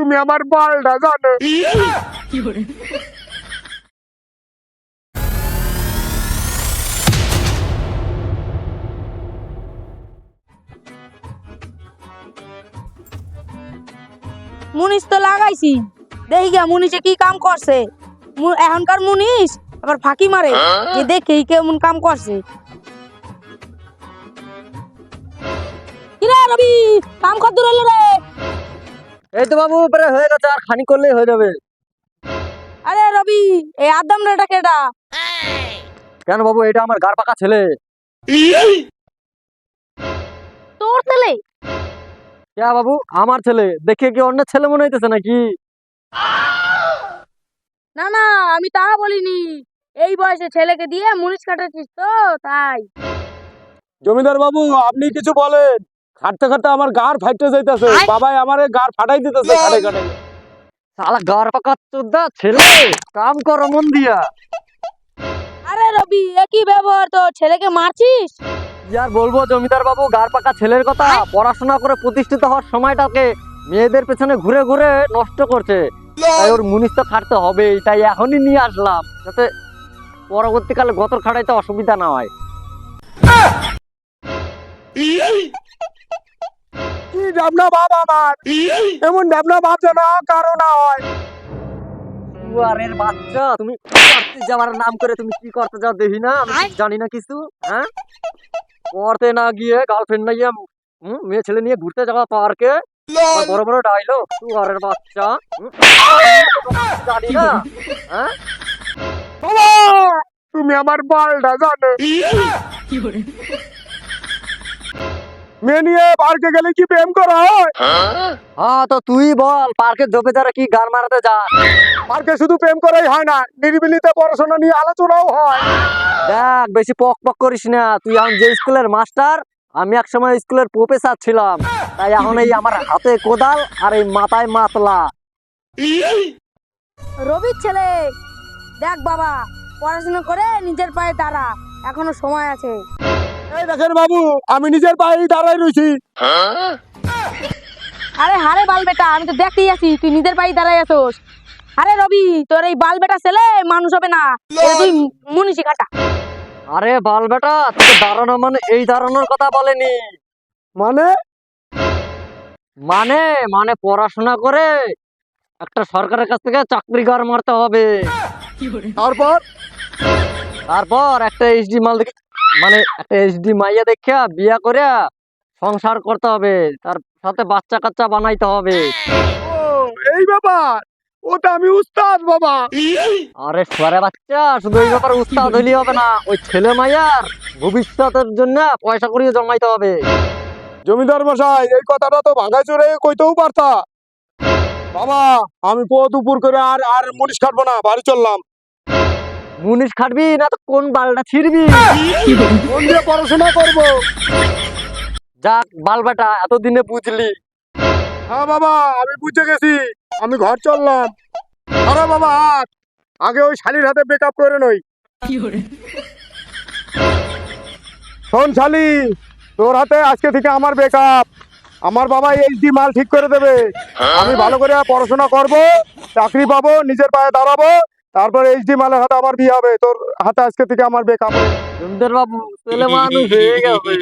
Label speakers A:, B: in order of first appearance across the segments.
A: তুমি আমার বালটা জানো?
B: মুনিশ তো লাগাইছি, দেখি গা মুনিশে কি কাম করছে। এখনকার মুনিশ আবার ফাঁকি মারে যে দেখি কেমন কাম করছে। কিরে রবি, কাম কত দূর হলো রে?
C: এই তো বাবু প্রায় হয়ে গেছে, আর খানি করলেই হয়ে যাবে।
B: আরে রবি, এই আদম রেটা কেডা?
C: কেন বাবু, এটা আমার গার পাকা ছেলে।
B: তোর ছেলে?
C: কে বাবু? আমার ছেলে। দেখে কি অন্য ছেলে মনে হইতেছে নাকি?
B: না না, আমি তা বলিনি। এই বয়সে ছেলেকে দিয়ে মুনিশ কাটাচ্ছিস তো তাই।
A: জমিদার বাবু, আপনি কিছু বলেন। খাটতে খাটতে আমার গাড় ফাইটে যাইতেছে, বাবাই আমারে গাড় ফাটাই দিতেছে খাটে খাটে।
C: শালা গার পাকা চোদ্দা ছেলে, কাম কর মন দিয়া।
B: আরে রবি, একই ব্যবহার তো, ছেলেকে মারছিস?
C: কি আর বলবো জমিদার বাবু, গার পাকা ছেলের কথা। পড়াশোনা করে প্রতিষ্ঠিত হওয়ার সময়টাকে মেয়েদের পেছনে ঘুরে ঘুরে নষ্ট করছে। তাই ওর মুনিশ তো খাটতে হবেই, তাই এখনই নিয়ে আসলাম যাতে পরবর্তীকালে গতর খাটাইতে অসুবিধা না হয়।
A: কি ডাবনা বাপ আমার, এমন ডাবনা বাপ যেন কারো না হয়।
C: কুয়ারের বাচ্চা, তুমি পড়তে যাওয়ার নাম করে তুমি কি করতে যাও দেখি না? আমি কি জানি না কিছু। হ্যাঁ, পড়তে না গিয়ে গার্লফ্রেন্ড না গিয়ে মেয়ে ছেলে নিয়ে ঘুরতে যাওয়া পার্কে, বড় বড় ডাইলগ। কুয়ারের বাচ্চা, জানি না। হ্যাঁ,
A: বাবা, তুমি আমার বালটা জানো? মেয়ে নিয়ে পার্কে গেলে কি প্রেম করা হয়?
C: হ্যাঁ তো তুই বল, পার্কে জপে যারা কি গান মারাতে যা?
A: পার্কে শুধু প্রেম করাই হয় না, নিরিবিলিতে পড়াশোনা নিয়ে আলোচনাও হয়।
C: দেখ, বেশি পক পক করিস না। তুই এখন যে স্কুলের মাস্টার, আমি এক সময় স্কুলের প্রফেসর ছিলাম। তাই এখন এই আমার হাতে কোদাল আর এই মাথায় মাতলা।
B: রবির ছেলে, দেখ বাবা, পড়াশোনা করে নিজের পায়ে দাঁড়া, এখনো সময় আছে।
A: এই দেখেন বাবু, আমি নিজের পায়ে দাঁড়াই রয়েছি।
B: আরে হারে বাল বেটা, আমি তো দেখতেই আছি তুই নিজের পায়ে দাঁড়াই আছোস। আরে রবি, তোর এই বাল বেটা ছেলে মানুষ হবে না, এটা তুই মুনিশি কাটা।
C: আরে বাল বেটা, তোকে দাঁড়ানো মানে এই দাঁড়ানোর কথা বলেনি।
A: মানে?
C: মানে মানে পড়াশোনা করে একটা সরকারের কাছ থেকে চাকরি গার মারতে হবে।
A: তারপর?
C: তারপর একটা এইচডি মাল দেখে, মানে একটা এইচডি মাইয়া দেখিয়া বিয়া করে সংসার করতে হবে, তার সাথে বাচ্চা কাচ্চা বানাইতে হবে।
A: ও, এই ব্যাপার। ওটা আমি উস্তাদ বাবা।
C: আরে সোয়ারে বাচ্চা, শুধু এই ব্যাপারে উস্তাদ হইলেই হবে না, ওই ছেলে মাইয়ার ভবিষ্যতের জন্য পয়সা করিয়ে জমাইতে হবে।
A: জমিদার মশাই, এই কথাটা তো ভাঙাই চড়ে কইতেও পারতা। বাবা, আমি পথ উপর করে আর আর মুনিশ খাটবো না, বাড়ি চললাম।
C: মুনিশ খাটবি না তো কোন বালটা ছিড়বি?
A: মন দিয়ে পড়াশোনা করবো।
C: যাক বাল বেটা, এতদিনে বুঝলি।
A: হ্যাঁ বাবা, আমি বুঝে গেছি, আমি ঘর চললাম। আরে বাবা, হাত আগে ওই শালির হাতে বেকআপ করে নই। শোন শালি, তোর হাতে আজকে থেকে আমার বেকআপ। আমার বাবা এইচডি মাল ঠিক করে দেবে। আমি ভালো করে পড়াশোনা করব, চাকরি পাবো, নিজের পায়ে দাঁড়াবো, তারপর এইচডি মালের হাতে আমার বিয়ে হবে। তোর হাতে আজকে থেকে আমার বেকআপ।
C: সুন্দর বাবু, ছেলে মানুষ হয়ে গেছে।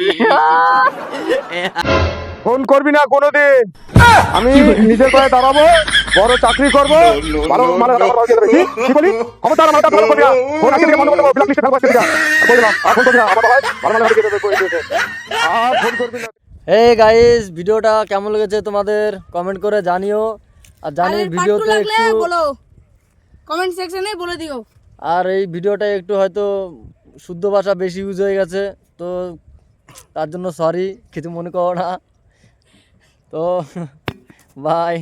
A: ফোন করবি না কোনোদিন। আমি নিজের পায়ে দাঁড়াবো, বড় চাকরি করবো, ভালো মালের হাতে আমার বিয়ে দেবে। কি বলি? ক্ষমতার মালটা ভালো করবি না। ফোন আজকে থেকে বন্ধ করে দেবো, ব্ল্যাক লিস্টে ফেলবো আজকে থেকে। বলে দিলাম, আর ফোন করবি না। আমার ভাই ভালো মালের হাতে বিয়ে দেবে, কই দিয়েছে। আর ফোন করবি না।
C: এই গাইস, ভিডিওটা কেমন লেগেছে তোমাদের কমেন্ট করে জানিও। আর জানি ভিডিওতে একটু
B: বলো, কমেন্ট সেকশনে বলে দিও।
C: আর এই ভিডিওটা একটু হয়তো শুদ্ধ ভাষা বেশি ইউজ হয়ে গেছে, তো তার জন্য সরি, কিছু মনে করো না। তো বাই।